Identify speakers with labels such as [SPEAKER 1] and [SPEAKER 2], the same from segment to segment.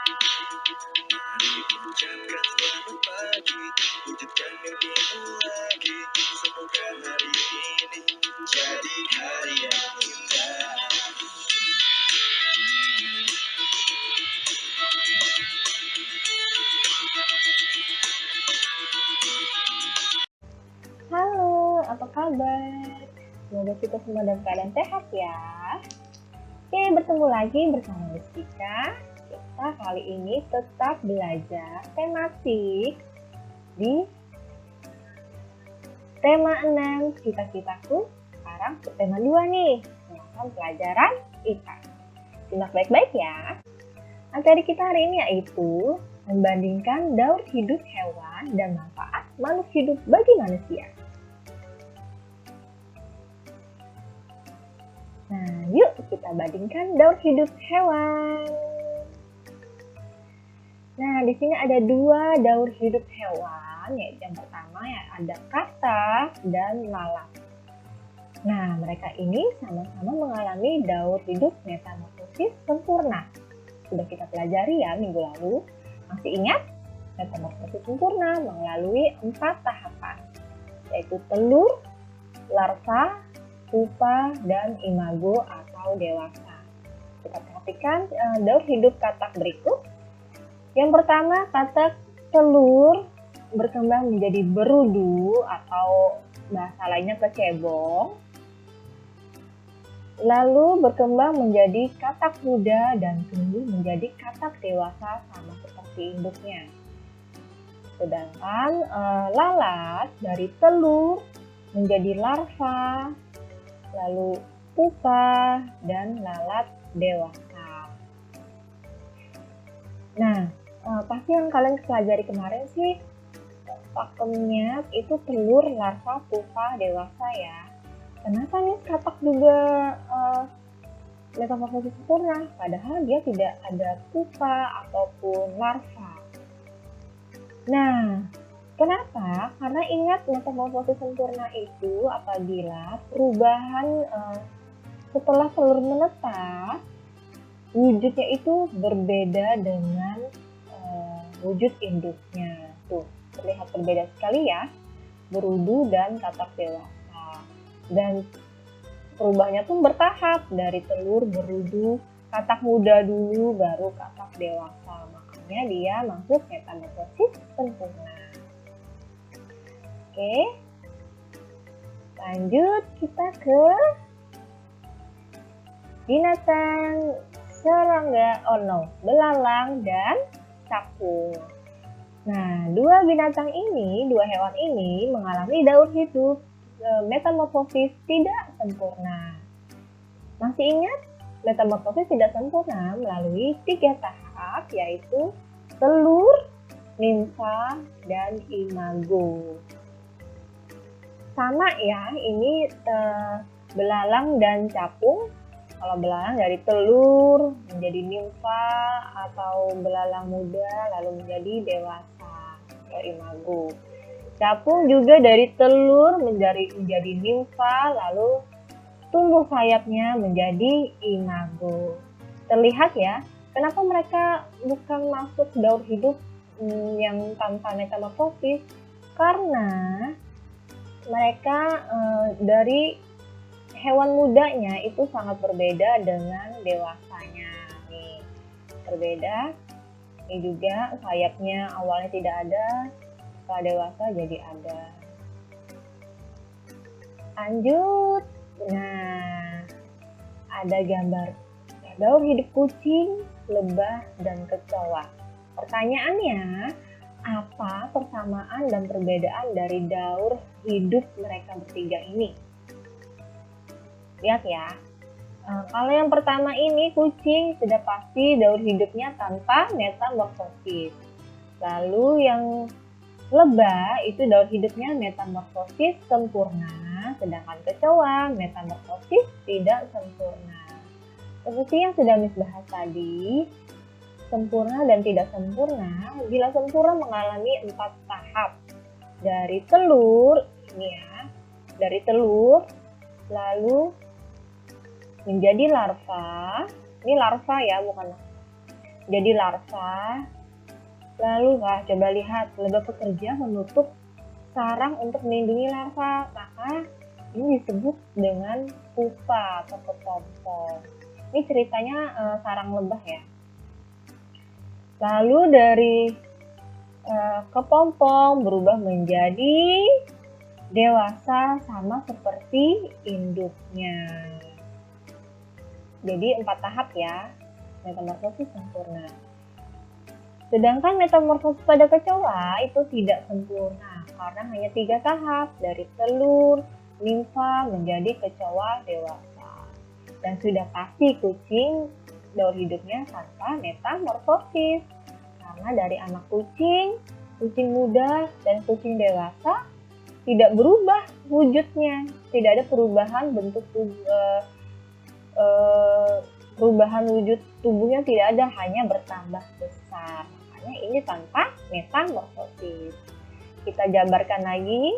[SPEAKER 1] Mari ucapkan selamat pagi, wujudkan mimpimu lagi. Semoga hari ini jadi hari yang indah.
[SPEAKER 2] Halo, apa kabar? Semoga kita semua dalam keadaan sehat ya. Oke, bertemu lagi bersama Mustika. Kita kali ini tetap belajar tematik di tema 6 cita-citaku. Sekarang ke tema 2 nih, tentang pelajaran IPA. Simak baik-baik ya. Materi kita hari ini yaitu membandingkan daur hidup hewan dan manfaat makhluk hidup bagi manusia. Nah, yuk kita bandingkan daur hidup hewan. Nah, di sini ada 2 daur hidup hewan, yaitu yang pertama ya ada katak dan lalat. Nah, mereka ini sama-sama mengalami daur hidup metamorfosis sempurna. Sudah kita pelajari ya minggu lalu. Masih ingat? Metamorfosis sempurna melalui 4 tahapan, yaitu telur, larva, pupa, dan imago atau dewasa. Kita perhatikan daur hidup katak berikut. Yang pertama, katak telur berkembang menjadi berudu atau bahasa lainnya kecebong. Lalu berkembang menjadi katak muda dan tumbuh menjadi katak dewasa sama seperti induknya. Sedangkan lalat dari telur menjadi larva, lalu pupa, dan lalat dewasa. Nah, pasti yang kalian pelajari kemarin sih pakemnya itu telur, larva, pupa, dewasa ya. Kenapa nih katak juga metamorfosis sempurna? Padahal dia tidak ada pupa ataupun larva. Nah, kenapa? Karena ingat metamorfosis sempurna itu apabila perubahan setelah telur menetas, wujudnya itu berbeda dengan wujud induknya. Tuh, terlihat berbeda sekali ya, berudu dan katak dewasa. Dan perubahannya pun bertahap, dari telur, berudu, katak muda dulu, baru katak dewasa. Makanya dia masuk metamorfosis sempurna. Oke, lanjut kita ke binatang serangga, belalang dan capung. Nah, 2 hewan ini mengalami daur hidup metamorfosis tidak sempurna. Masih ingat? Metamorfosis tidak sempurna melalui 3 tahap, yaitu telur, nimfa, dan imago. Sama ya, ini belalang dan capung. Kalau belalang dari telur menjadi nimfa atau belalang muda lalu menjadi dewasa atau imago. Capung juga dari telur menjadi nimfa lalu tumbuh sayapnya menjadi imago. Terlihat ya, kenapa mereka bukan masuk daur hidup yang tanpa metamorfosis? Karena mereka dari hewan mudanya itu sangat berbeda dengan dewasanya. Nih, berbeda. Ini juga sayapnya awalnya tidak ada, setelah dewasa jadi ada. Lanjut. Nah, ada gambar daur hidup kucing, lebah, dan kecoa. Pertanyaannya, apa persamaan dan perbedaan dari daur hidup mereka bertiga ini? Lihat ya, kalau yang pertama ini kucing sudah pasti daur hidupnya tanpa metamorfosis. Lalu yang lebah itu daur hidupnya metamorfosis sempurna, sedangkan kecoa metamorfosis tidak sempurna. Seperti yang sudah Miss bahas tadi, sempurna dan tidak sempurna. Bila sempurna mengalami 4 tahap. Dari telur, ini ya, dari telur, lalu menjadi larva. Ini larva ya, bukan jadi larva. Lalu coba lihat, lebah pekerja menutup sarang untuk melindungi larva, maka ini disebut dengan pupa atau kepompong. Ini ceritanya sarang lebah ya. Lalu dari kepompong berubah menjadi dewasa sama seperti induknya. Jadi 4 tahap ya, metamorfosis sempurna. Sedangkan metamorfosis pada kecoa itu tidak sempurna karena hanya 3 tahap, dari telur, nimfa menjadi kecoa dewasa. Dan sudah pasti kucing daur hidupnya tanpa metamorfosis. Karena dari anak kucing, kucing muda, dan kucing dewasa tidak berubah wujudnya. Tidak ada perubahan bentuk perubahan wujud tubuhnya, tidak ada, hanya bertambah besar. Makanya ini tanpa metamorfosis. Kita jabarkan lagi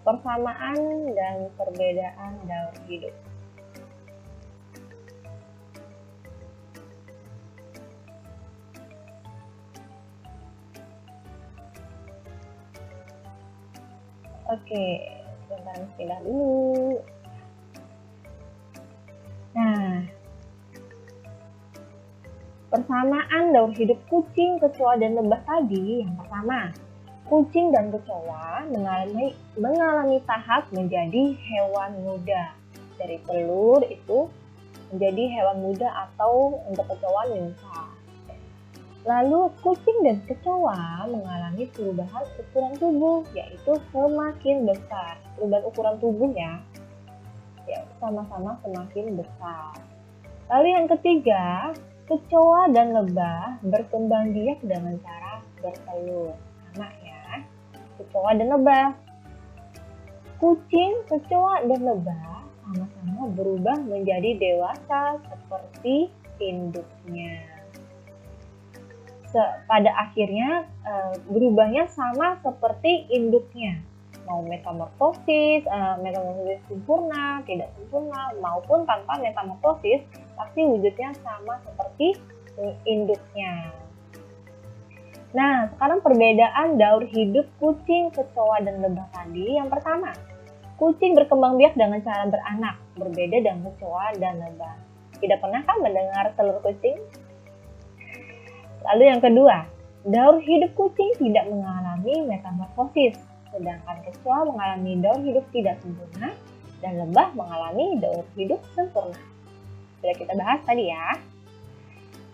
[SPEAKER 2] persamaan dan perbedaan daur hidup. Oke, sebentar pindah dulu. Nah, persamaan daur hidup kucing, kecoa, dan lebah tadi. Yang pertama, kucing dan kecoa mengalami tahap menjadi hewan muda. Dari telur itu menjadi hewan muda atau untuk kecoa nimfa. Lalu kucing dan kecoa mengalami perubahan ukuran tubuh, yaitu semakin besar. Perubahan ukuran tubuh ya sama-sama semakin besar. Lalu yang ketiga, kecoa dan lebah berkembang biak dengan cara bertelur. Sama ya, kecoa dan lebah. Kucing, kecoa, dan lebah sama-sama berubah menjadi dewasa seperti induknya. Pada akhirnya berubahnya sama seperti induknya. Mau metamorfosis sempurna, tidak sempurna, maupun tanpa metamorfosis, pasti wujudnya sama seperti induknya. Nah, sekarang perbedaan daur hidup kucing, kecoa, dan lebah tadi. Yang pertama, kucing berkembang biak dengan cara beranak, berbeda dengan kecoa dan lebah. Tidak pernah kan mendengar telur kucing? Lalu yang kedua, daur hidup kucing tidak mengalami metamorfosis, sedangkan kecoa mengalami daur hidup tidak sempurna dan lebah mengalami daur hidup sempurna. Sudah kita bahas tadi ya.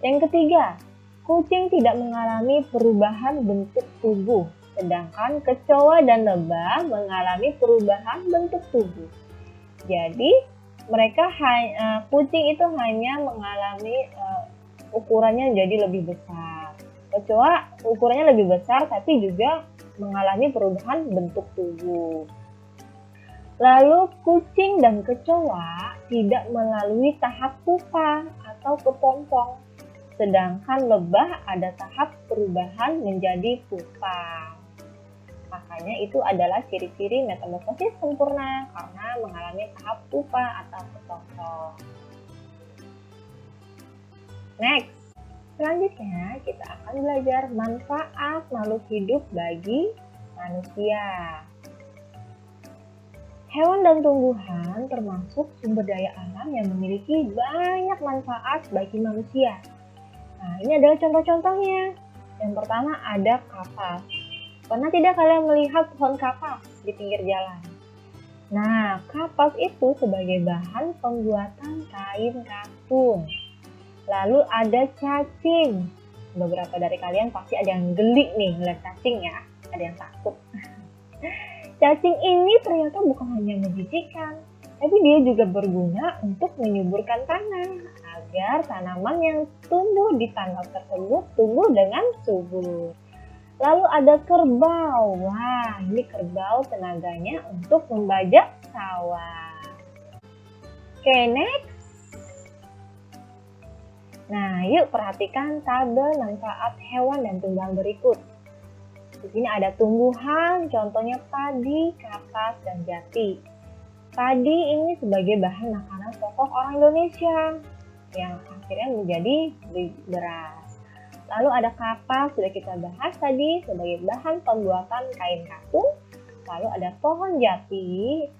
[SPEAKER 2] Yang ketiga, kucing tidak mengalami perubahan bentuk tubuh, sedangkan kecoa dan lebah mengalami perubahan bentuk tubuh. Jadi, kucing itu hanya mengalami ukurannya jadi lebih besar. Kecoa ukurannya lebih besar tapi juga mengalami perubahan bentuk tubuh. Lalu kucing dan kecoa tidak melalui tahap pupa atau kepompong, sedangkan lebah ada tahap perubahan menjadi pupa. Makanya itu adalah ciri-ciri metamorfosis sempurna karena mengalami tahap pupa atau kepompong. Next. Selanjutnya, kita akan belajar manfaat makhluk hidup bagi manusia. Hewan dan tumbuhan termasuk sumber daya alam yang memiliki banyak manfaat bagi manusia. Nah, ini adalah contoh-contohnya. Yang pertama ada kapas. Pernah tidak kalian melihat pohon kapas di pinggir jalan? Nah, kapas itu sebagai bahan pembuatan kain katun. Lalu ada cacing. Beberapa dari kalian pasti ada yang geli nih ngeliat cacing ya. Ada yang takut. Cacing ini ternyata bukan hanya menjijikkan, tapi dia juga berguna untuk menyuburkan tanah agar tanaman yang tumbuh di tanah tersebut tumbuh dengan subur. Lalu ada kerbau. Wah, ini kerbau tenaganya untuk membajak sawah. Oke, next. Nah, yuk perhatikan tabel manfaat hewan dan tumbuhan berikut. Di sini ada tumbuhan, contohnya padi, kapas, dan jati. Padi ini sebagai bahan makanan pokok orang Indonesia yang akhirnya menjadi beras. Lalu ada kapas, sudah kita bahas tadi sebagai bahan pembuatan kain katun. Lalu ada pohon jati,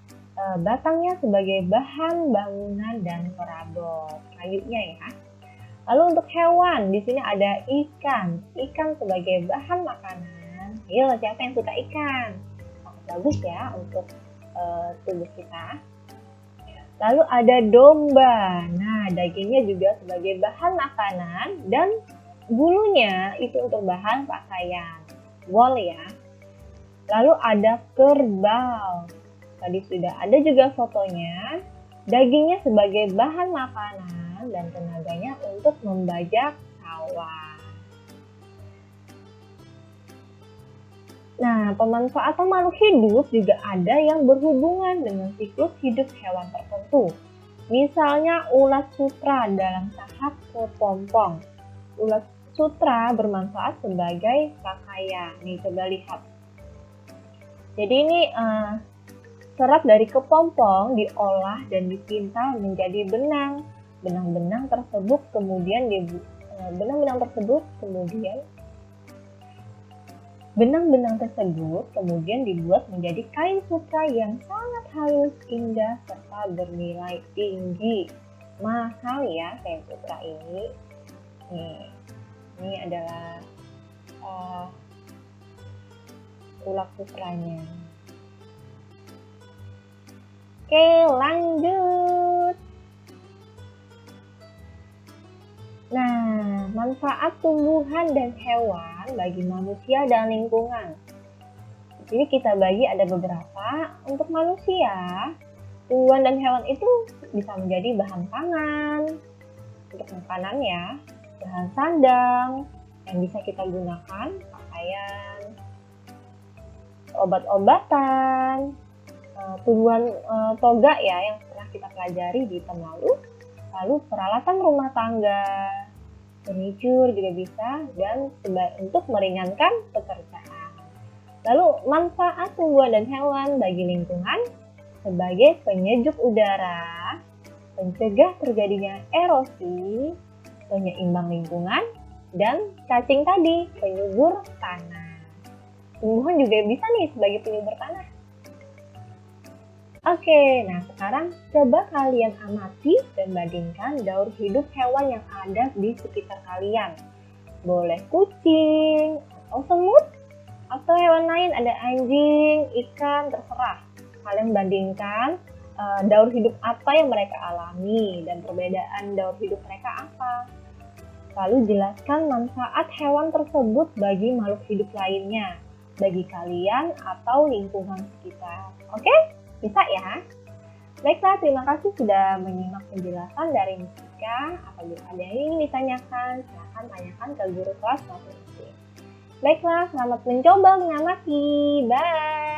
[SPEAKER 2] batangnya sebagai bahan bangunan dan perabot, kayunya ya. Lalu untuk hewan, di sini ada ikan sebagai bahan makanan. Ayo, siapa yang suka ikan? Bagus ya untuk tubuh kita. Lalu ada domba. Nah, dagingnya juga sebagai bahan makanan dan bulunya itu untuk bahan pakaian. Wool ya. Lalu ada kerbau. Tadi sudah ada juga fotonya. Dagingnya sebagai bahan makanan dan tenaganya untuk membajak sawah. Nah, pemanfaatan makhluk hidup juga ada yang berhubungan dengan siklus hidup hewan tertentu. Misalnya ulat sutra dalam tahap kepompong. Ulat sutra bermanfaat sebagai pakaian. Nih, coba lihat. Jadi ini serat dari kepompong diolah dan dipintal menjadi benang. Benang-benang tersebut kemudian dibuat menjadi kain sutra yang sangat halus, indah, serta bernilai tinggi. Mahal ya kain sutra ini. Ini adalah ulat sutranya. Oke, lanjut. Nah, manfaat tumbuhan dan hewan bagi manusia dan lingkungan. Di sini kita bagi ada beberapa. Untuk manusia, tumbuhan dan hewan itu bisa menjadi bahan pangan untuk makanan ya, bahan sandang yang bisa kita gunakan, pakaian, obat-obatan, tumbuhan toga ya yang pernah kita pelajari di tem lalu peralatan rumah tangga, furniture juga bisa, dan untuk meringankan pekerjaan. Lalu manfaat tumbuhan dan hewan bagi lingkungan sebagai penyejuk udara, pencegah terjadinya erosi, penyeimbang lingkungan, dan cacing tadi penyubur tanah. Tumbuhan juga bisa nih sebagai penyubur tanah. Oke, nah sekarang coba kalian amati dan bandingkan daur hidup hewan yang ada di sekitar kalian. Boleh kucing, atau semut, atau hewan lain, ada anjing, ikan, terserah. Kalian bandingkan daur hidup apa yang mereka alami dan perbedaan daur hidup mereka apa. Lalu jelaskan manfaat hewan tersebut bagi makhluk hidup lainnya, bagi kalian atau lingkungan sekitar. Oke? Bisa ya? Baiklah, terima kasih sudah menyimak penjelasan dari Mustika. Apabila ada yang ingin ditanyakan, silakan tanyakan ke guru kelas maupun SD. Baiklah, selamat mencoba mengamati. Bye!